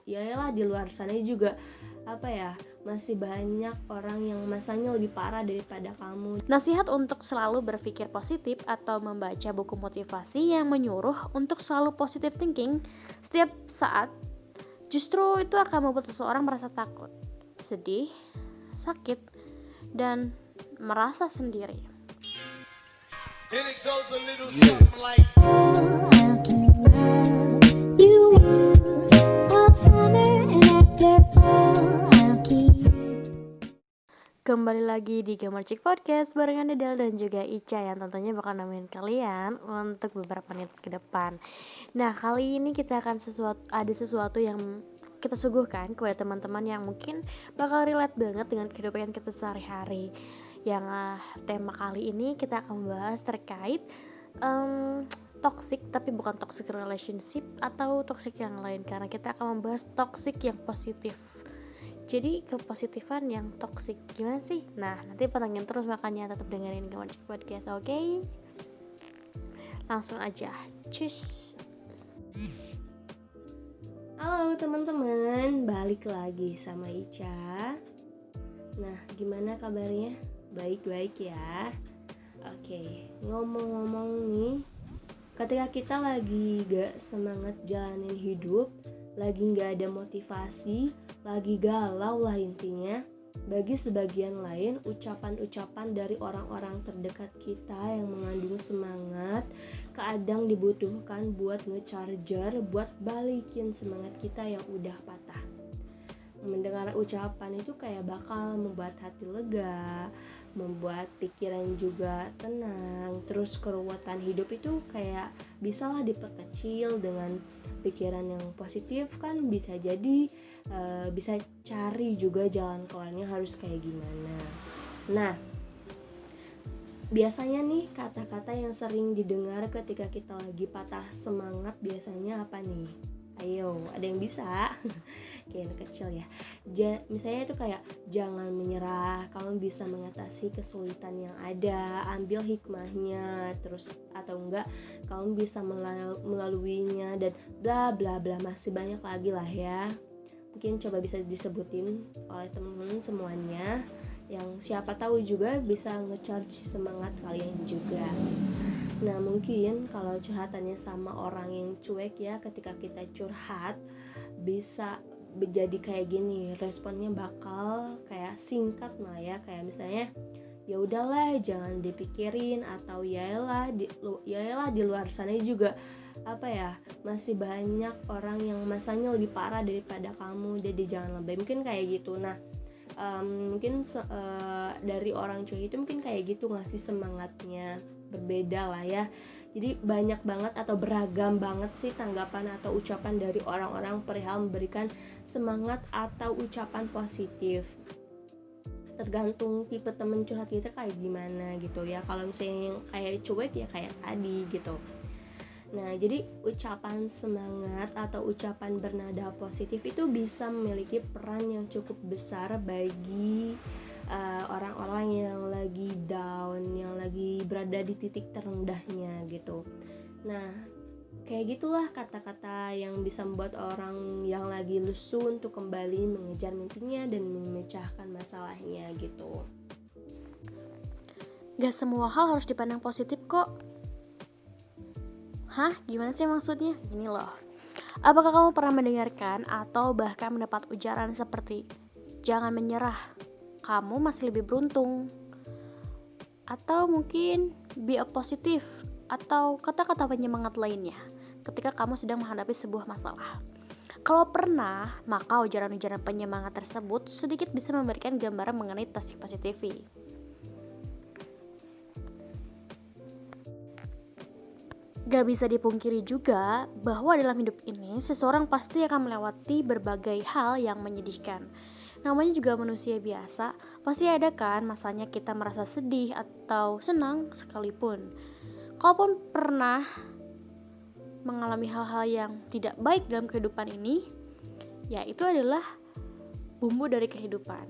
yaelah di luar sana juga masih banyak orang yang masanya lebih parah daripada kamu. Nasihat untuk selalu berpikir positif atau membaca buku motivasi yang menyuruh untuk selalu positive thinking setiap saat, justru itu akan membuat seseorang merasa takut, sedih, sakit, dan merasa sendiri. And it goes a little something like Kembali lagi di Gamercik Podcast barengan Dedel dan juga Ica yang tentunya bakal nemenin kalian untuk beberapa menit ke depan. Nah, kali ini kita akan ada sesuatu yang kita suguhkan kepada teman-teman yang mungkin bakal relate banget dengan kehidupan kita sehari-hari. Yang tema kali ini kita akan membahas terkait toxic, tapi bukan toxic relationship atau toxic yang lain, karena kita akan membahas toxic yang positif. Jadi kepositifan yang toksik gimana sih? Nah, nanti pantengin terus, makanya tetap dengerin Gamercik Podcast, oke? Langsung aja, cus. Halo teman-teman, balik lagi sama Ica. Nah, gimana kabarnya? Baik-baik ya. Oke, ngomong-ngomong nih, ketika kita lagi gak semangat jalanin hidup, lagi gak ada motivasi, lagi galau lah intinya, bagi sebagian lain ucapan-ucapan dari orang-orang terdekat kita yang mengandung semangat kadang dibutuhkan buat nge-charger, buat balikin semangat kita yang udah patah. Mendengar ucapan itu kayak bakal membuat hati lega, membuat pikiran juga tenang. Terus keruwetan hidup itu kayak bisalah diperkecil dengan pikiran yang positif, kan bisa jadi bisa cari juga jalan keluarnya harus kayak gimana. Nah, biasanya nih kata-kata yang sering didengar ketika kita lagi patah semangat biasanya apa nih? Ayo, ada yang bisa? Kayak anak kecil ya. Misalnya itu kayak jangan menyerah, kamu bisa mengatasi kesulitan yang ada, ambil hikmahnya, terus atau enggak kamu bisa melaluinya, dan bla bla bla, masih banyak lagi lah ya. Mungkin coba bisa disebutin oleh teman-teman semuanya, yang siapa tahu juga bisa nge-charge semangat kalian juga. Nah, mungkin kalau curhatannya sama orang yang cuek ya, ketika kita curhat bisa jadi kayak gini, responnya bakal kayak singkat lah ya, kayak misalnya ya udahlah jangan dipikirin, atau yaelah di luar sana juga masih banyak orang yang masanya lebih parah daripada kamu, jadi jangan lebay, mungkin kayak gitu. Nah, mungkin dari orang cuek itu mungkin kayak gitu ngasih semangatnya berbeda lah ya. Jadi banyak banget atau beragam banget sih tanggapan atau ucapan dari orang-orang perihal memberikan semangat atau ucapan positif. Tergantung tipe temen curhat kita kayak gimana gitu ya. Kalau misalnya yang kayak cuek ya kayak tadi gitu. Nah, jadi ucapan semangat atau ucapan bernada positif itu bisa memiliki peran yang cukup besar bagi orang-orang yang lagi down, yang lagi berada di titik terendahnya gitu. Nah, kayak gitulah kata-kata yang bisa membuat orang yang lagi lesu untuk kembali mengejar mimpinya dan memecahkan masalahnya gitu. Gak semua hal harus dipandang positif kok. Hah? Gimana sih maksudnya? Gini loh. Apakah kamu pernah mendengarkan atau bahkan mendapat ujaran seperti jangan menyerah, kamu masih lebih beruntung, atau mungkin be a positive, atau kata-kata penyemangat lainnya ketika kamu sedang menghadapi sebuah masalah? Kalau pernah, maka ujaran-ujaran penyemangat tersebut sedikit bisa memberikan gambaran mengenai toxic positivity. Gak bisa dipungkiri juga bahwa dalam hidup ini seseorang pasti akan melewati berbagai hal yang menyedihkan. Namanya juga manusia biasa, pasti ada kan masanya kita merasa sedih atau senang sekalipun. Kalaupun pernah mengalami hal-hal yang tidak baik dalam kehidupan ini, ya itu adalah bumbu dari kehidupan.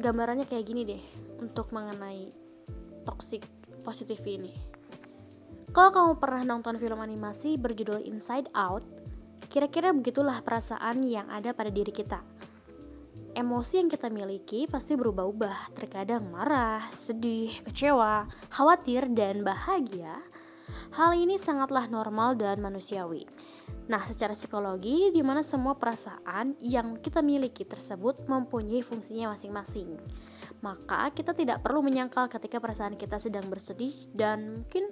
Gambarannya kayak gini deh untuk mengenai toxic positif ini. Kalau kamu pernah nonton film animasi berjudul Inside Out, Kira-kira begitulah perasaan yang ada pada diri kita. Emosi yang kita miliki pasti berubah-ubah, terkadang marah, sedih, kecewa, khawatir, dan bahagia. Hal ini sangatlah normal dan manusiawi. Nah, secara psikologi, di mana semua perasaan yang kita miliki tersebut mempunyai fungsinya masing-masing. Maka kita tidak perlu menyangkal ketika perasaan kita sedang bersedih, dan mungkin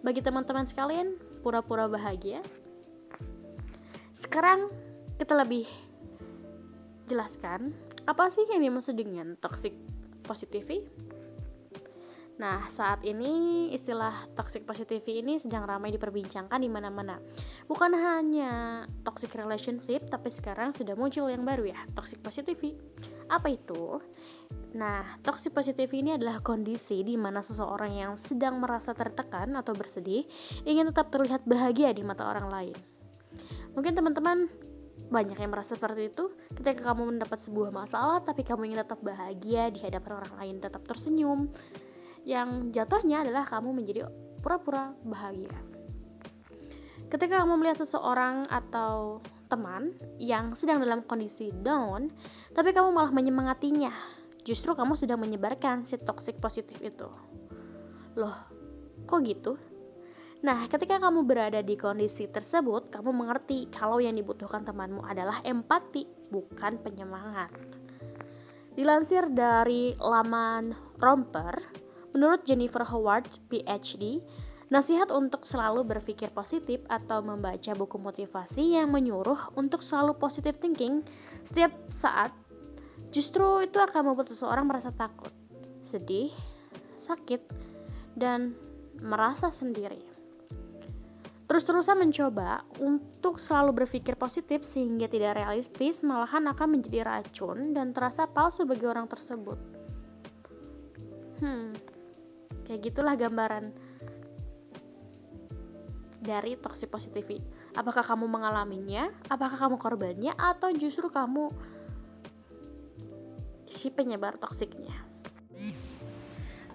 bagi teman-teman sekalian pura-pura bahagia. Sekarang kita lebih jelaskan apa sih yang dimaksud dengan toxic positivity. Nah, saat ini istilah toxic positivity ini sedang ramai diperbincangkan di mana-mana. Bukan hanya toxic relationship, tapi sekarang sudah muncul yang baru ya, toxic positivity. Apa itu? Nah, toxic positivity ini adalah kondisi di mana seseorang yang sedang merasa tertekan atau bersedih ingin tetap terlihat bahagia di mata orang lain. Mungkin teman-teman banyak yang merasa seperti itu ketika kamu mendapat sebuah masalah tapi kamu ingin tetap bahagia di hadapan orang lain, tetap tersenyum. Yang jatuhnya adalah kamu menjadi pura-pura bahagia. Ketika kamu melihat seseorang atau teman yang sedang dalam kondisi down, tapi kamu malah menyemangatinya, justru kamu sudah menyebarkan si toxic positif itu. Loh, kok gitu? Nah, ketika kamu berada di kondisi tersebut, kamu mengerti kalau yang dibutuhkan temanmu adalah empati, bukan penyemangat. Dilansir dari laman Romper, menurut Jennifer Howard, PhD, nasihat untuk selalu berpikir positif atau membaca buku motivasi yang menyuruh untuk selalu positive thinking setiap saat, justru itu akan membuat seseorang merasa takut, sedih, sakit, dan merasa sendiri. Terus-terusan mencoba untuk selalu berpikir positif sehingga tidak realistis malahan akan menjadi racun dan terasa palsu bagi orang tersebut. Kayak gitulah gambaran dari toxic positivity. Apakah kamu mengalaminya? Apakah kamu korbannya? Atau justru kamu si penyebar toksiknya?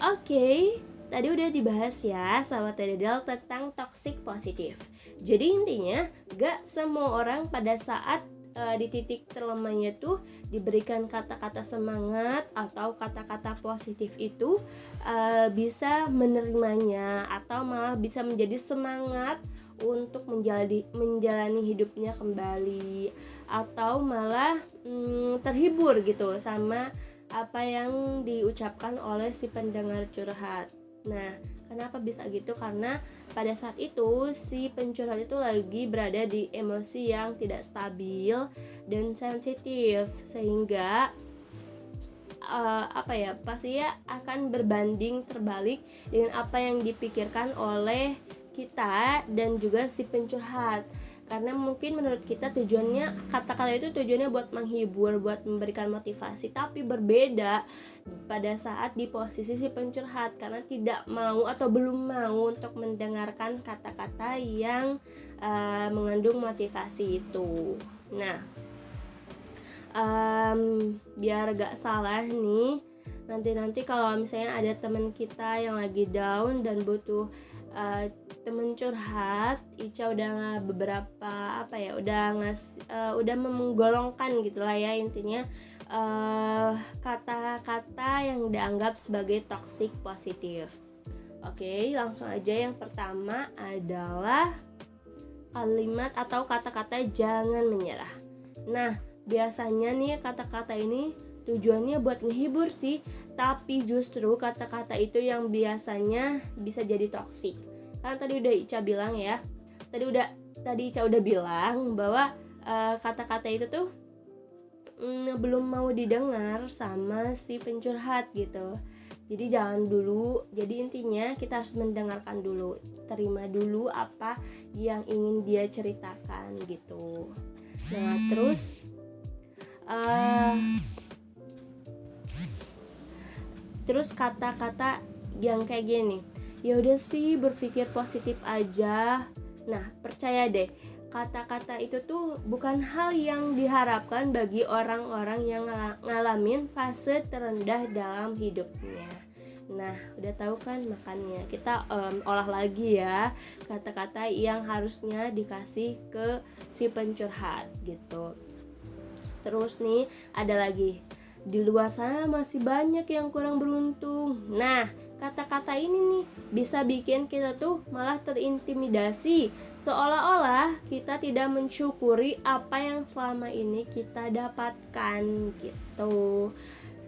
Oke, tadi udah dibahas ya sama Tedel tentang toxic positif. Jadi intinya gak semua orang pada saat di titik terlemahnya tuh diberikan kata-kata semangat atau kata-kata positif itu bisa menerimanya atau malah bisa menjadi semangat untuk menjalani hidupnya kembali atau malah terhibur gitu sama apa yang diucapkan oleh si pendengar curhat. Nah, kenapa bisa gitu? Karena pada saat itu si pencurhat itu lagi berada di emosi yang tidak stabil dan sensitif, sehingga pasti ya akan berbanding terbalik dengan apa yang dipikirkan oleh kita dan juga si pencurhat. Karena mungkin menurut kita tujuannya, kata-kata itu tujuannya buat menghibur, buat memberikan motivasi, tapi berbeda pada saat di posisi si pencurhat karena tidak mau atau belum mau untuk mendengarkan kata-kata yang mengandung motivasi itu. Nah, biar gak salah nih, nanti kalau misalnya ada teman kita yang lagi down dan butuh temen curhat, Ica udah beberapa udah menggolongkan gitulah ya, intinya kata-kata yang dianggap sebagai toxic positif. Oke, langsung aja. Yang pertama adalah kalimat atau kata-kata jangan menyerah. Nah, biasanya nih kata-kata ini tujuannya buat ngehibur sih, tapi justru kata-kata itu yang biasanya bisa jadi toksik. Karena tadi udah Ica bilang ya, tadi Ica udah bilang bahwa kata-kata itu tuh belum mau didengar sama si pencurhat gitu. Jadi jangan dulu. Jadi intinya kita harus mendengarkan dulu, terima dulu apa yang ingin dia ceritakan gitu. Nah, terus kata-kata yang kayak gini, ya udah sih berpikir positif aja. Nah, percaya deh, kata-kata itu tuh bukan hal yang diharapkan bagi orang-orang yang ngalamin fase terendah dalam hidupnya. Nah, udah tahu kan makannya. Kita olah lagi ya kata-kata yang harusnya dikasih ke si pencurhat gitu. Terus nih ada lagi, di luar sana masih banyak yang kurang beruntung. Nah, kata-kata ini nih bisa bikin kita tuh malah terintimidasi, seolah-olah kita tidak mensyukuri apa yang selama ini kita dapatkan gitu.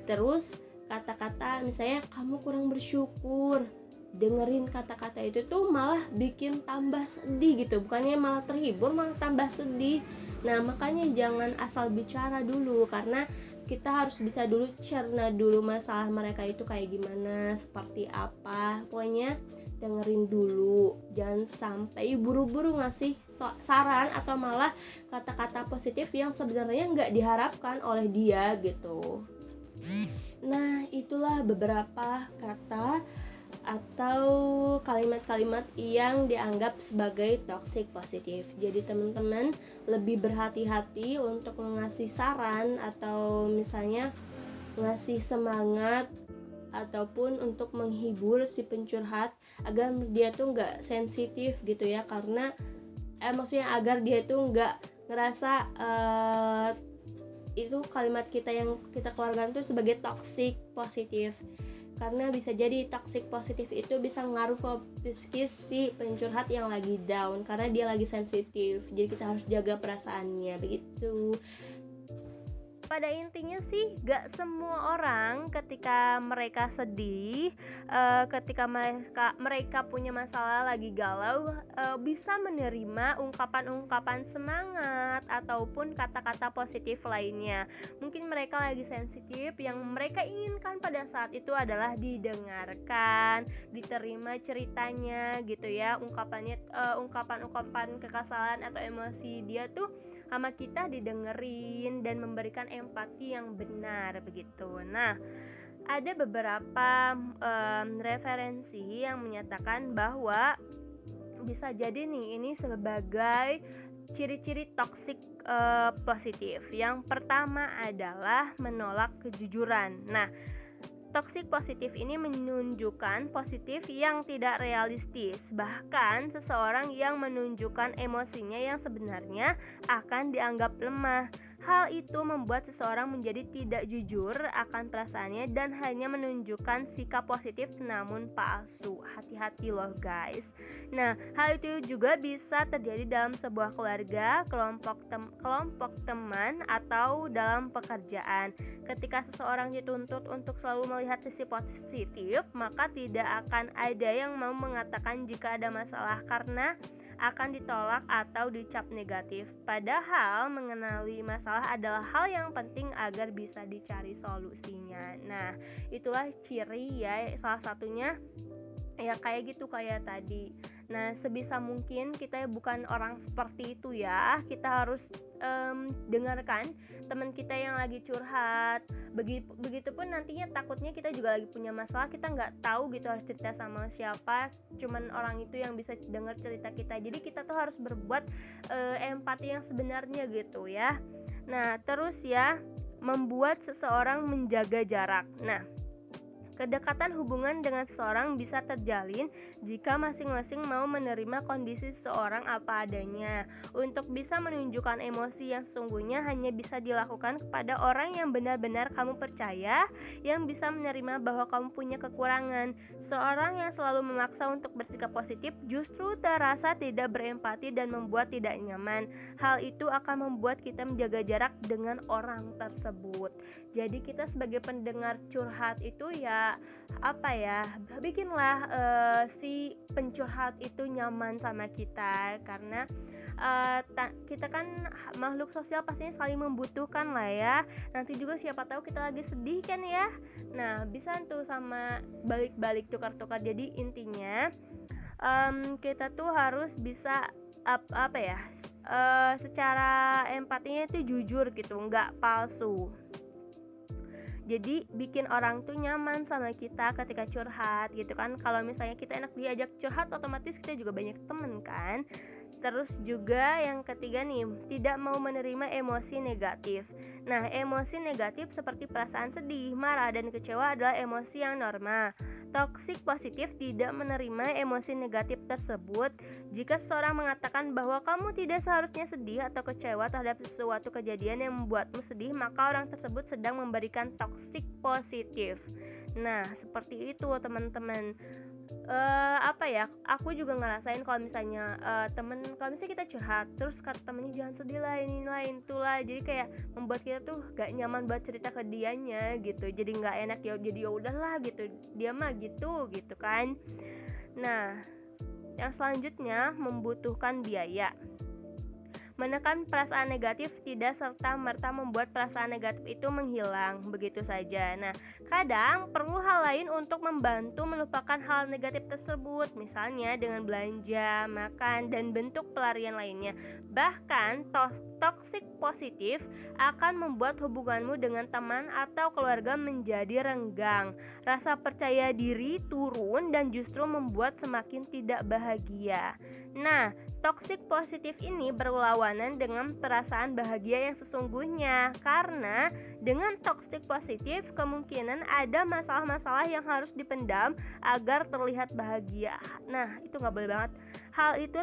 Terus kata-kata misalnya kamu kurang bersyukur, dengerin kata-kata itu tuh malah bikin tambah sedih gitu, bukannya malah terhibur, malah tambah sedih. Nah, makanya jangan asal bicara dulu, karena kita harus bisa dulu cerna dulu masalah mereka itu kayak gimana, seperti apa. Pokoknya dengerin dulu, jangan sampai buru-buru ngasih saran atau malah kata-kata positif yang sebenarnya nggak diharapkan oleh dia gitu. Nah, itulah beberapa kata atau kalimat-kalimat yang dianggap sebagai toxic positif. Jadi teman-teman lebih berhati-hati untuk ngasih saran atau misalnya ngasih semangat ataupun untuk menghibur si pencurhat agar dia tuh nggak sensitif gitu ya, karena maksudnya agar dia tuh nggak ngerasa itu kalimat kita yang kita keluarkan tuh sebagai toxic positif. Karena bisa jadi toxic positif itu bisa ngaruh ke psikis si pencurhat yang lagi down karena dia lagi sensitif. Jadi kita harus jaga perasaannya begitu. Pada intinya sih gak semua orang ketika mereka sedih, ketika mereka punya masalah lagi galau, bisa menerima ungkapan-ungkapan semangat ataupun kata-kata positif lainnya. Mungkin mereka lagi sensitif, yang mereka inginkan pada saat itu adalah didengarkan, diterima ceritanya gitu ya, ungkapan-ungkapan kekesalan atau emosi dia tuh sama kita didengerin dan memberikan empati yang benar begitu. Nah, ada beberapa referensi yang menyatakan bahwa bisa jadi nih ini sebagai ciri-ciri toxic positif. Yang pertama adalah menolak kejujuran. Nah, toxic positif ini menunjukkan positif yang tidak realistis. Bahkan seseorang yang menunjukkan emosinya yang sebenarnya akan dianggap lemah. Hal itu membuat seseorang menjadi tidak jujur akan perasaannya dan hanya menunjukkan sikap positif namun palsu. Hati-hati loh guys. Nah, hal itu juga bisa terjadi dalam sebuah keluarga, kelompok teman, atau dalam pekerjaan. Ketika seseorang dituntut untuk selalu melihat sisi positif, maka tidak akan ada yang mau mengatakan jika ada masalah karena akan ditolak atau dicap negatif. Padahal mengenali masalah adalah hal yang penting agar bisa dicari solusinya. Nah, itulah ciri ya, salah satunya ya kayak gitu kayak tadi. Nah, sebisa mungkin kita bukan orang seperti itu ya. Kita harus dengarkan teman kita yang lagi curhat. Begitupun nantinya takutnya kita juga lagi punya masalah, kita nggak tahu gitu harus cerita sama siapa. Cuman orang itu yang bisa dengar cerita kita. Jadi kita tuh harus berbuat empati yang sebenarnya gitu ya. Nah, terus ya, membuat seseorang menjaga jarak. Nah, kedekatan hubungan dengan seseorang bisa terjalin jika masing-masing mau menerima kondisi seseorang apa adanya. Untuk bisa menunjukkan emosi yang sesungguhnya hanya bisa dilakukan kepada orang yang benar-benar kamu percaya, yang bisa menerima bahwa kamu punya kekurangan. Seorang yang selalu memaksa untuk bersikap positif justru terasa tidak berempati dan membuat tidak nyaman. Hal itu akan membuat kita menjaga jarak dengan orang tersebut. Jadi kita sebagai pendengar curhat itu ya bikinlah si pencurhat itu nyaman sama kita, karena kita kan makhluk sosial pastinya saling membutuhkan lah ya. Nanti juga siapa tahu kita lagi sedih kan ya. Nah, bisa tuh sama balik-balik tukar-tukar. Jadi intinya kita tuh harus bisa secara empatinya itu jujur gitu, nggak palsu. Jadi bikin orang tuh nyaman sama kita ketika curhat gitu kan. Kalau misalnya kita enak diajak curhat, otomatis kita juga banyak temen kan. Terus juga yang ketiga nih, tidak mau menerima emosi negatif. Nah, emosi negatif seperti perasaan sedih, marah, dan kecewa adalah emosi yang normal. Toxic positif tidak menerima emosi negatif tersebut. Jika seseorang mengatakan bahwa kamu tidak seharusnya sedih atau kecewa terhadap sesuatu kejadian yang membuatmu sedih, maka orang tersebut sedang memberikan toxic positif. Nah, seperti itu teman-teman. Aku juga ngerasain kalau misalnya kalau misalnya kita curhat terus kata temennya jangan sedih lah, ini lah itu lah, jadi kayak membuat kita tuh gak nyaman buat cerita ke dianya gitu, jadi nggak enak, ya jadi ya udahlah gitu, dia mah gitu kan. Nah, yang selanjutnya membutuhkan biaya. Menekan perasaan negatif tidak serta-merta membuat perasaan negatif itu menghilang begitu saja. Nah, kadang perlu hal lain untuk membantu melupakan hal negatif tersebut, misalnya dengan belanja, makan, dan bentuk pelarian lainnya. Bahkan, toxic positif akan membuat hubunganmu dengan teman atau keluarga menjadi renggang. Rasa percaya diri turun dan justru membuat semakin tidak bahagia. Nah, toxic positif ini berlawanan dengan perasaan bahagia yang sesungguhnya, karena dengan toxic positif kemungkinan ada masalah-masalah yang harus dipendam agar terlihat bahagia. Nah, itu gak boleh banget. Hal itu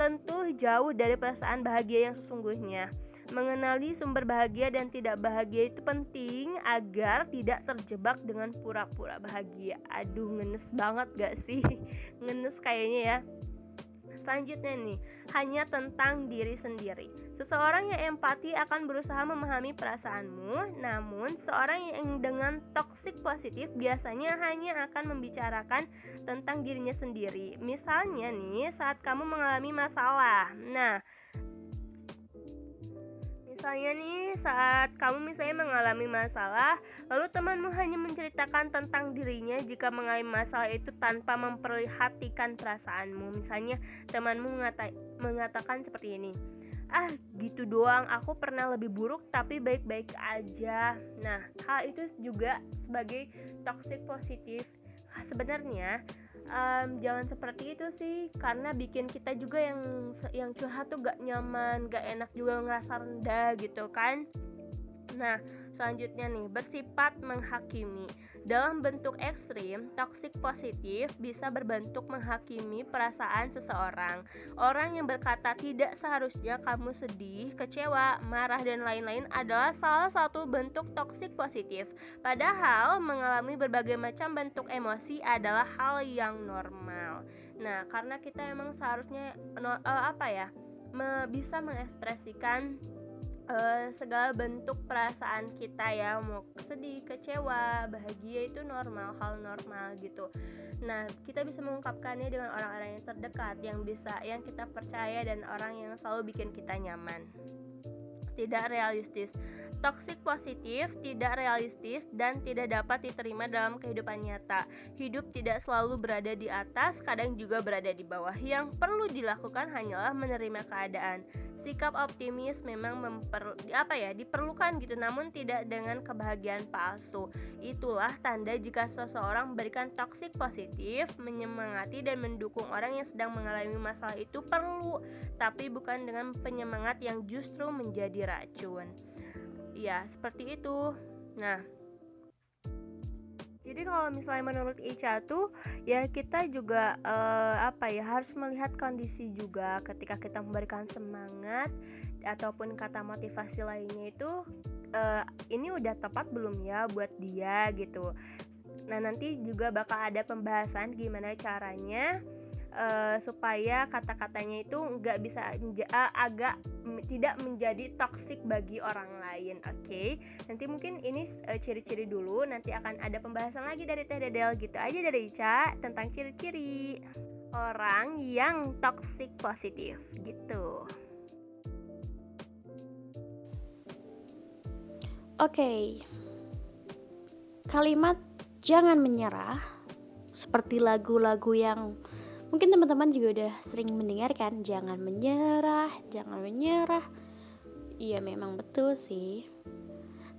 tentu jauh dari perasaan bahagia yang sesungguhnya. Mengenali sumber bahagia dan tidak bahagia itu penting agar tidak terjebak dengan pura-pura bahagia. Aduh, ngenes banget gak sih? Ngenes kayaknya ya. Selanjutnya nih, hanya tentang diri sendiri. Seseorang yang empati akan berusaha memahami perasaanmu, namun seorang yang dengan toxic positif biasanya hanya akan membicarakan tentang dirinya sendiri. Misalnya nih, saat kamu mengalami masalah. Saat kamu mengalami masalah, lalu temanmu hanya menceritakan tentang dirinya jika mengalami masalah itu tanpa memperhatikan perasaanmu. Misalnya temanmu mengatakan seperti ini, gitu doang, aku pernah lebih buruk tapi baik-baik aja. Nah, hal itu juga sebagai toxic positif. Sebenarnya jangan seperti itu sih, karena bikin kita juga yang curhat tuh gak nyaman, gak enak juga, ngerasa rendah gitu kan. Nah, selanjutnya nih, bersifat menghakimi. Dalam bentuk ekstrim, toxic positif bisa berbentuk menghakimi perasaan seseorang. Orang yang berkata tidak seharusnya kamu sedih, kecewa, marah, dan lain-lain adalah salah satu bentuk toxic positif. Padahal mengalami berbagai macam bentuk emosi adalah hal yang normal. Nah, karena kita emang seharusnya bisa mengekspresikan segala bentuk perasaan kita ya, mau sedih, kecewa, bahagia, itu normal, hal normal gitu. Nah, kita bisa mengungkapkannya dengan orang-orang yang terdekat, yang kita percaya, dan orang yang selalu bikin kita nyaman. Tidak realistis. Toxic positif tidak realistis dan tidak dapat diterima dalam kehidupan nyata. Hidup tidak selalu berada di atas, kadang juga berada di bawah. Yang perlu dilakukan hanyalah menerima keadaan. Sikap optimis memang diperlukan gitu, namun tidak dengan kebahagiaan palsu. Itulah tanda jika seseorang memberikan toxic positif, menyemangati dan mendukung orang yang sedang mengalami masalah itu perlu, tapi bukan dengan penyemangat yang justru menjadi racun. Ya, seperti itu. Nah, jadi kalau misalnya menurut Ica tuh ya, kita juga harus melihat kondisi juga ketika kita memberikan semangat ataupun kata motivasi lainnya itu ini udah tepat belum ya buat dia gitu. Nah, nanti juga bakal ada pembahasan gimana caranya supaya kata-katanya itu nggak bisa tidak menjadi toksik bagi orang lain. Oke. Nanti mungkin ini ciri-ciri dulu, nanti akan ada pembahasan lagi dari Teh Dedel. Gitu aja dari Ica tentang ciri-ciri orang yang toksik positif gitu. Oke. Kalimat jangan menyerah seperti lagu-lagu yang mungkin teman-teman juga udah sering mendengarkan. Jangan menyerah, jangan menyerah. Iya, memang betul sih.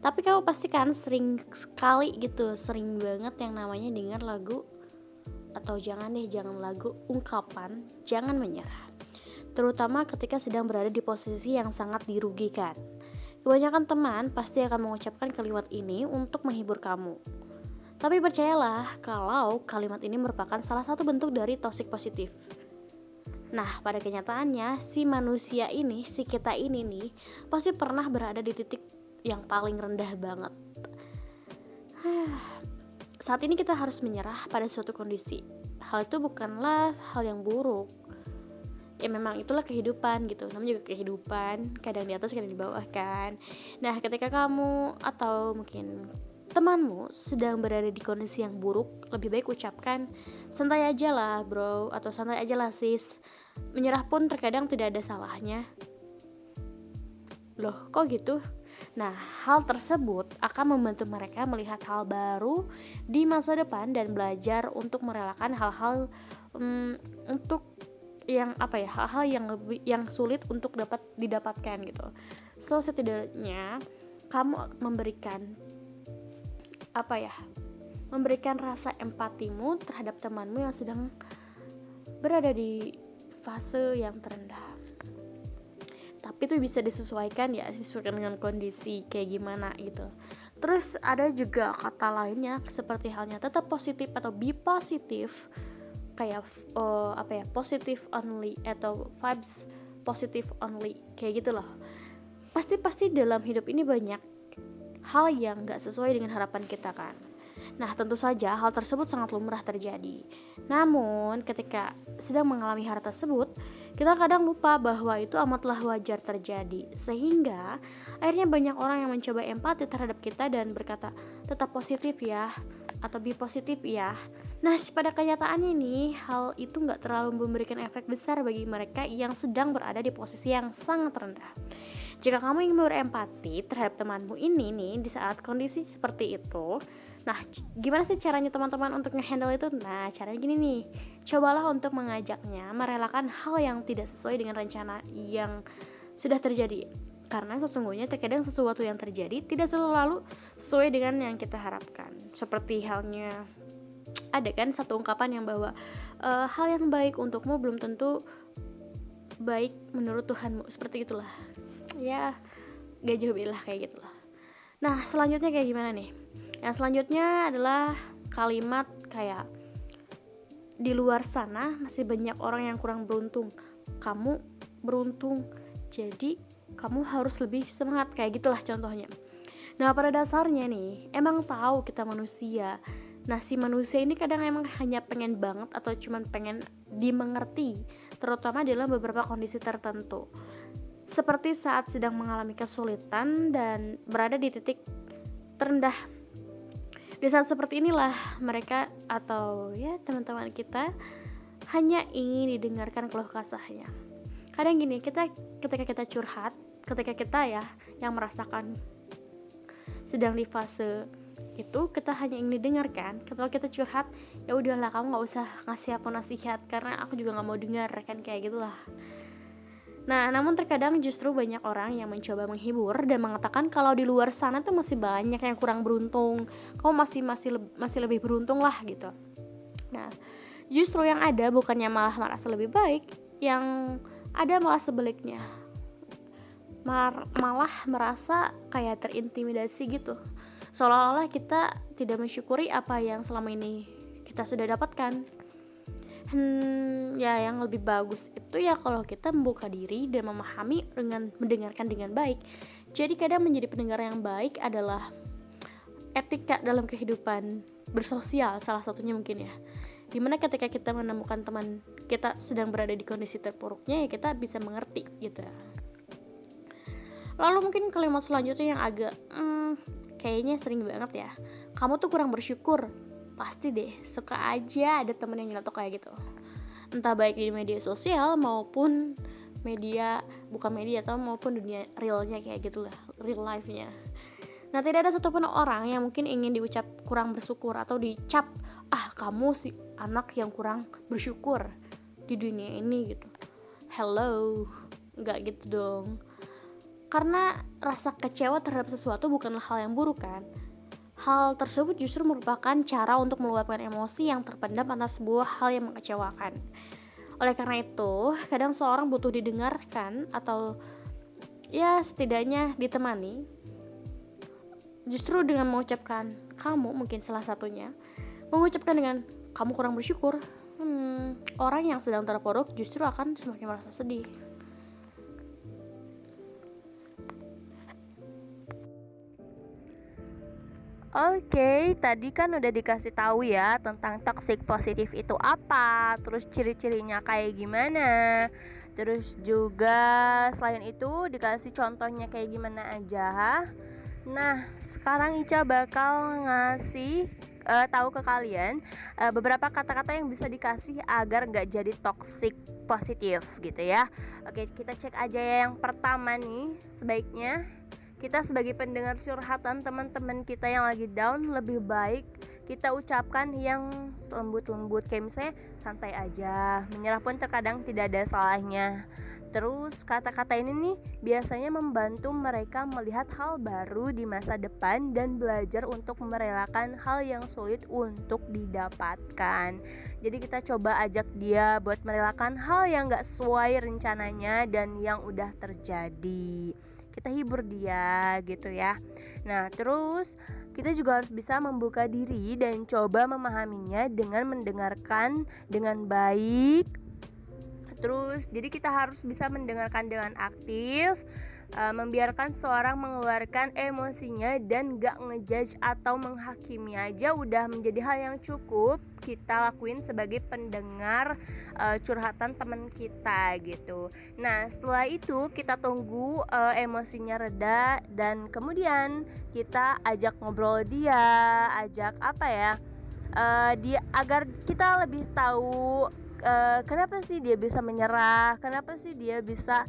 Tapi kamu pasti kan sering sekali gitu, sering banget yang namanya dengar lagu, atau jangan lagu ungkapan jangan menyerah. Terutama ketika sedang berada di posisi yang sangat dirugikan. Kebanyakan teman pasti akan mengucapkan kalimat ini untuk menghibur kamu. Tapi percayalah kalau kalimat ini merupakan salah satu bentuk dari toxic positif. Nah, pada kenyataannya si manusia ini, si kita ini nih pasti pernah berada di titik yang paling rendah banget. Saat ini kita harus menyerah pada suatu kondisi. Hal itu bukanlah hal yang buruk. Ya memang itulah kehidupan gitu. Namanya juga kehidupan, kadang di atas kadang di bawah kan. Nah, ketika kamu atau mungkin temanmu sedang berada di kondisi yang buruk, lebih baik ucapkan santai aja lah bro, atau santai aja lah sis. Menyerah pun terkadang tidak ada salahnya. Loh kok gitu? Nah, hal tersebut akan membantu mereka melihat hal baru di masa depan dan belajar untuk merelakan hal-hal untuk yang hal-hal yang sulit untuk dapat didapatkan gitu. So setidaknya kamu memberikan rasa empatimu terhadap temanmu yang sedang berada di fase yang terendah. Tapi itu bisa disesuaikan dengan kondisi kayak gimana gitu. Terus ada juga kata lainnya seperti halnya tetap positif atau be positif, kayak positive only atau vibes positive only kayak gitu loh. Pasti dalam hidup ini banyak hal yang gak sesuai dengan harapan kita kan. Nah, tentu saja hal tersebut sangat lumrah terjadi. Namun, ketika sedang mengalami hal tersebut, kita kadang lupa bahwa itu amatlah wajar terjadi. Sehingga, akhirnya banyak orang yang mencoba empati terhadap kita dan berkata, tetap positif ya, atau be positif ya. Nah, pada kenyataannya nih, hal itu gak terlalu memberikan efek besar bagi mereka yang sedang berada di posisi yang sangat rendah. Jika kamu ingin berempati terhadap temanmu ini nih di saat kondisi seperti itu, nah gimana sih caranya teman-teman untuk nge-handle itu? Nah caranya gini nih, cobalah untuk mengajaknya merelakan hal yang tidak sesuai dengan rencana yang sudah terjadi. Karena sesungguhnya terkadang sesuatu yang terjadi tidak selalu sesuai dengan yang kita harapkan. Seperti halnya ada kan satu ungkapan yang bahwa hal yang baik untukmu belum tentu baik menurut Tuhanmu, seperti itulah. Ya gak jauh beda kayak gitu lah. Nah selanjutnya kayak gimana nih? Yang selanjutnya adalah kalimat kayak di luar sana masih banyak orang yang kurang beruntung, kamu beruntung, jadi kamu harus lebih semangat, kayak gitulah contohnya. Nah pada dasarnya nih emang tahu kita manusia. Nah si manusia ini kadang emang hanya pengen banget atau cuman pengen dimengerti, terutama dalam beberapa kondisi tertentu. Seperti saat sedang mengalami kesulitan dan berada di titik terendah. Di saat seperti inilah mereka atau teman-teman kita hanya ingin didengarkan keluh kesahnya. Kadang gini, ketika kita curhat, ketika kita yang merasakan sedang di fase itu, kita hanya ingin didengarkan. Kalau kita curhat, ya udahlah kamu nggak usah ngasih aku nasihat karena aku juga nggak mau dengar kan, kayak gitulah. Nah, namun terkadang justru banyak orang yang mencoba menghibur dan mengatakan kalau di luar sana tuh masih banyak yang kurang beruntung, kamu masih lebih beruntung lah gitu. Nah, justru yang ada bukannya malah merasa lebih baik, yang ada malah sebaliknya, malah merasa kayak terintimidasi gitu, seolah-olah kita tidak mensyukuri apa yang selama ini kita sudah dapatkan. Yang lebih bagus itu kalau kita membuka diri dan memahami dengan mendengarkan dengan baik. Jadi kadang menjadi pendengar yang baik adalah etika dalam kehidupan bersosial, salah satunya mungkin dimana ketika kita menemukan teman kita sedang berada di kondisi terpuruknya, kita bisa mengerti gitu. Lalu mungkin kalimat selanjutnya yang agak kayaknya sering banget kamu tuh kurang bersyukur. Pasti deh, suka aja ada temen yang nyeletuk kayak gitu. Entah baik di media sosial maupun maupun dunia realnya kayak gitulah, real life-nya. Nah, tidak ada satupun orang yang mungkin ingin diucap kurang bersyukur atau dicap, kamu si anak yang kurang bersyukur di dunia ini gitu. Hello, nggak gitu dong. Karena rasa kecewa terhadap sesuatu bukanlah hal yang buruk kan. Hal tersebut justru merupakan cara untuk meluapkan emosi yang terpendam atas sebuah hal yang mengecewakan. Oleh karena itu, kadang seorang butuh didengarkan atau setidaknya ditemani justru dengan mengucapkan kamu, mungkin salah satunya mengucapkan dengan kamu kurang bersyukur, orang yang sedang terpuruk justru akan semakin merasa sedih. Oke, tadi kan udah dikasih tahu ya tentang toxic positif itu apa, terus ciri-cirinya kayak gimana. Terus juga selain itu dikasih contohnya kayak gimana aja. Nah, sekarang Ica bakal ngasih tahu ke kalian beberapa kata-kata yang bisa dikasih agar nggak jadi toxic positif gitu ya. Oke, kita cek aja ya. Yang pertama nih, sebaiknya kita sebagai pendengar curhatan teman-teman kita yang lagi down, lebih baik kita ucapkan yang lembut-lembut, kayak misalnya santai aja, menyerah pun terkadang tidak ada salahnya. Terus kata-kata ini nih biasanya membantu mereka melihat hal baru di masa depan dan belajar untuk merelakan hal yang sulit untuk didapatkan. Jadi kita coba ajak dia buat merelakan hal yang gak sesuai rencananya dan yang udah terjadi. Kita hibur dia gitu ya. Nah, terus kita juga harus bisa membuka diri dan coba memahaminya dengan mendengarkan dengan baik. Terus jadi kita harus bisa mendengarkan dengan aktif, membiarkan seorang mengeluarkan emosinya dan gak ngejudge atau menghakimi aja udah menjadi hal yang cukup kita lakuin sebagai pendengar curhatan teman kita gitu. Nah, setelah itu kita tunggu emosinya reda dan kemudian kita ajak ngobrol dia, ajak apa ya, dia agar kita lebih tahu kenapa sih dia bisa menyerah, kenapa sih dia bisa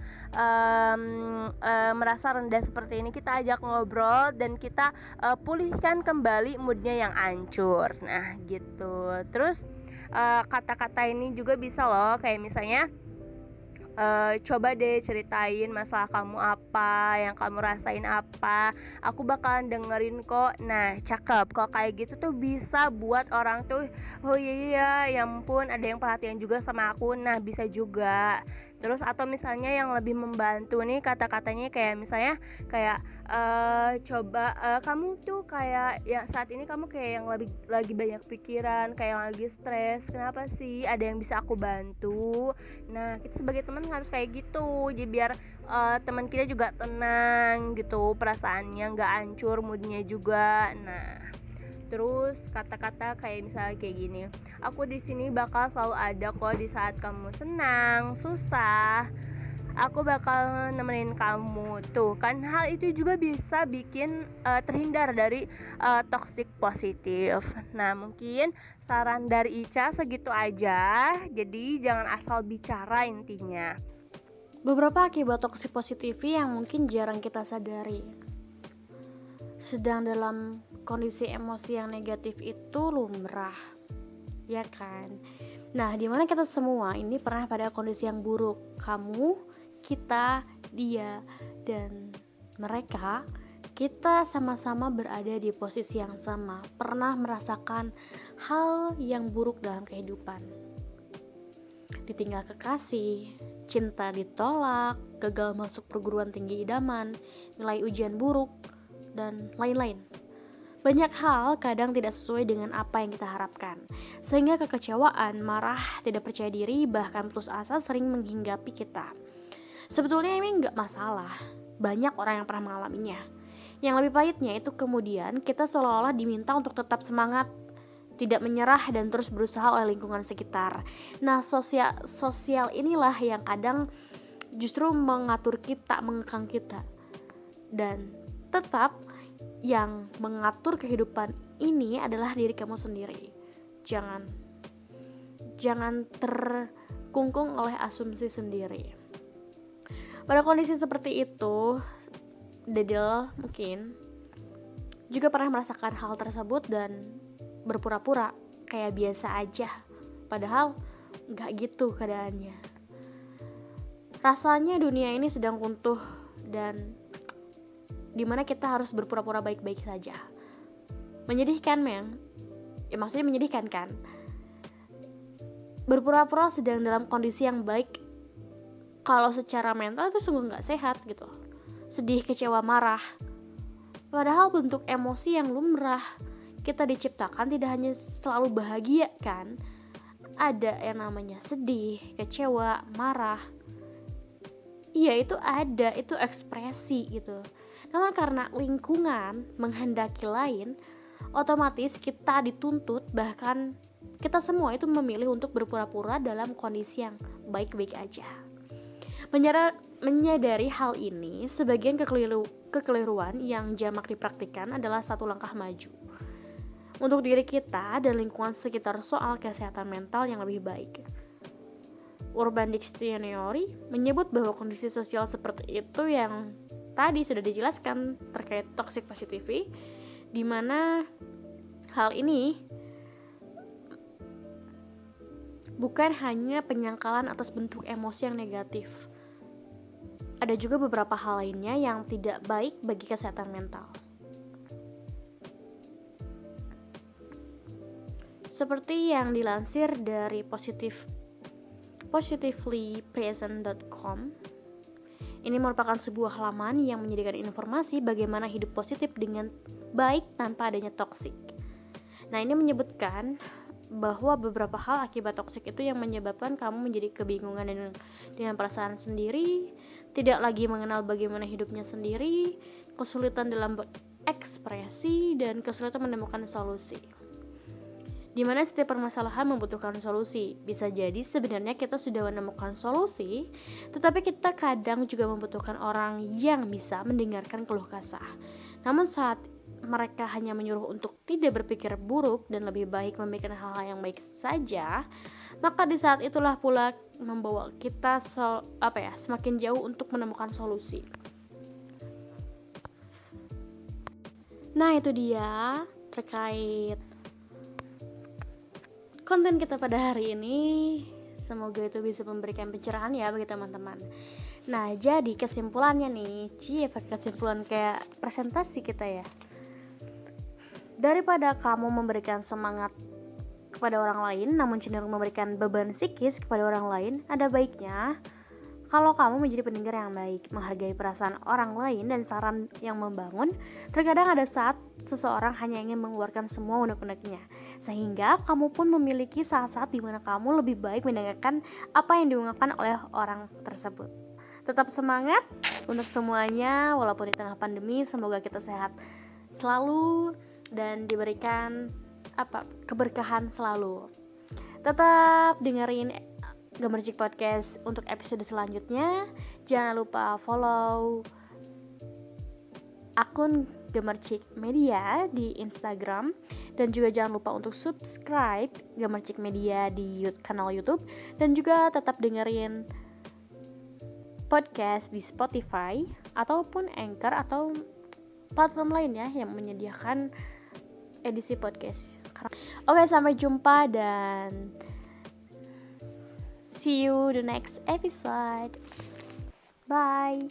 merasa rendah seperti ini. Kita ajak ngobrol dan kita pulihkan kembali moodnya yang hancur. Nah gitu. Terus kata-kata ini juga bisa loh, kayak misalnya coba deh ceritain masalah kamu apa, yang kamu rasain apa, aku bakalan dengerin kok. Nah cakep, kok kayak gitu tuh bisa buat orang tuh oh iya ya ampun ada yang perhatian juga sama aku. Nah bisa juga. Terus atau misalnya yang lebih membantu nih kata-katanya kayak misalnya kayak coba kamu tuh kayak ya saat ini kamu kayak yang lagi banyak pikiran, kayak yang lagi stres, kenapa sih, ada yang bisa aku bantu. Nah kita sebagai teman harus kayak gitu, jadi biar teman kita juga tenang gitu, perasaannya nggak hancur, moodnya juga. Nah terus kata-kata kayak misalnya kayak gini, aku di sini bakal selalu ada kok di saat kamu senang, susah, aku bakal nemenin kamu. Tuh kan hal itu juga bisa bikin terhindar dari toxic positif. Nah mungkin saran dari Ica segitu aja. Jadi jangan asal bicara intinya. Beberapa akibat toxic positivity yang mungkin jarang kita sadari. Sedang dalam kondisi emosi yang negatif itu lumrah, ya kan? Nah, dimana kita semua ini pernah pada kondisi yang buruk. Kamu, kita, dia, dan mereka, kita sama-sama berada di posisi yang sama. Pernah merasakan hal yang buruk dalam kehidupan. Ditinggal kekasih, cinta ditolak, gagal masuk perguruan tinggi idaman, nilai ujian buruk, dan lain-lain. Banyak hal kadang tidak sesuai dengan apa yang kita harapkan, sehingga kekecewaan, marah, tidak percaya diri, bahkan putus asa sering menghinggapi kita. Sebetulnya ini gak masalah, banyak orang yang pernah mengalaminya. Yang lebih pahitnya itu kemudian kita seolah-olah diminta untuk tetap semangat, tidak menyerah dan terus berusaha oleh lingkungan sekitar. Nah sosial inilah yang kadang justru mengatur kita, mengekang kita. Dan tetap yang mengatur kehidupan ini adalah diri kamu sendiri. Jangan terkungkung oleh asumsi sendiri. Pada kondisi seperti itu, Dedel mungkin juga pernah merasakan hal tersebut dan berpura-pura kayak biasa aja, padahal gak gitu keadaannya. Rasanya dunia ini sedang runtuh dan dimana kita harus berpura-pura baik-baik saja. Menyedihkan men, ya maksudnya menyedihkan kan. Berpura-pura sedang dalam kondisi yang baik, kalau secara mental itu sungguh gak sehat gitu. Sedih, kecewa, marah, Padahal bentuk emosi yang lumrah. Kita diciptakan tidak hanya selalu bahagia kan? Ada yang namanya sedih, kecewa, marah. Iya, itu ada, itu ekspresi gitu. Namun karena lingkungan menghendaki lain, otomatis kita dituntut, bahkan kita semua itu memilih untuk berpura-pura dalam kondisi yang baik-baik aja. Menyadari hal ini, sebagian kekeliruan yang jamak dipraktikkan adalah satu langkah maju untuk diri kita dan lingkungan sekitar soal kesehatan mental yang lebih baik. Urban Dictionary menyebut bahwa kondisi sosial seperti itu yang tadi sudah dijelaskan terkait toxic positivity, di mana hal ini bukan hanya penyangkalan atas bentuk emosi yang negatif. Ada juga beberapa hal lainnya yang tidak baik bagi kesehatan mental. Seperti yang dilansir dari positivelypresent.com, ini merupakan sebuah halaman yang menyediakan informasi bagaimana hidup positif dengan baik tanpa adanya toksik. Nah, ini menyebutkan bahwa beberapa hal akibat toksik itu yang menyebabkan kamu menjadi kebingungan dengan perasaan sendiri, tidak lagi mengenal bagaimana hidupnya sendiri, kesulitan dalam berekspresi, dan kesulitan menemukan solusi. Di mana setiap permasalahan membutuhkan solusi. Bisa jadi sebenarnya kita sudah menemukan solusi, tetapi kita kadang juga membutuhkan orang yang bisa mendengarkan keluh kesah. Namun saat mereka hanya menyuruh untuk tidak berpikir buruk dan lebih baik memikirkan hal-hal yang baik saja, maka di saat itulah pula membawa kita semakin jauh untuk menemukan solusi. Nah, itu dia terkait konten kita pada hari ini. Semoga itu bisa memberikan pencerahan ya bagi teman-teman. Nah, jadi kesimpulannya nih, pakai kesimpulan kayak presentasi kita ya. Daripada kamu memberikan semangat kepada orang lain namun cenderung memberikan beban psikis kepada orang lain, ada baiknya kalau kamu menjadi pendengar yang baik, menghargai perasaan orang lain dan saran yang membangun. Terkadang ada saat seseorang hanya ingin mengeluarkan semua unek-uneknya, sehingga kamu pun memiliki saat-saat di mana kamu lebih baik mendengarkan apa yang diungkapkan oleh orang tersebut. Tetap semangat untuk semuanya, walaupun di tengah pandemi. Semoga kita sehat selalu dan diberikan keberkahan selalu. Tetap dengerin Gemercik Podcast untuk episode selanjutnya. Jangan lupa follow akun Gemercik Media di Instagram, dan juga jangan lupa untuk subscribe Gemercik Media di kanal YouTube, dan juga tetap dengerin podcast di Spotify ataupun Anchor atau platform lainnya yang menyediakan edisi podcast. Oke, sampai jumpa dan see you the next episode. Bye.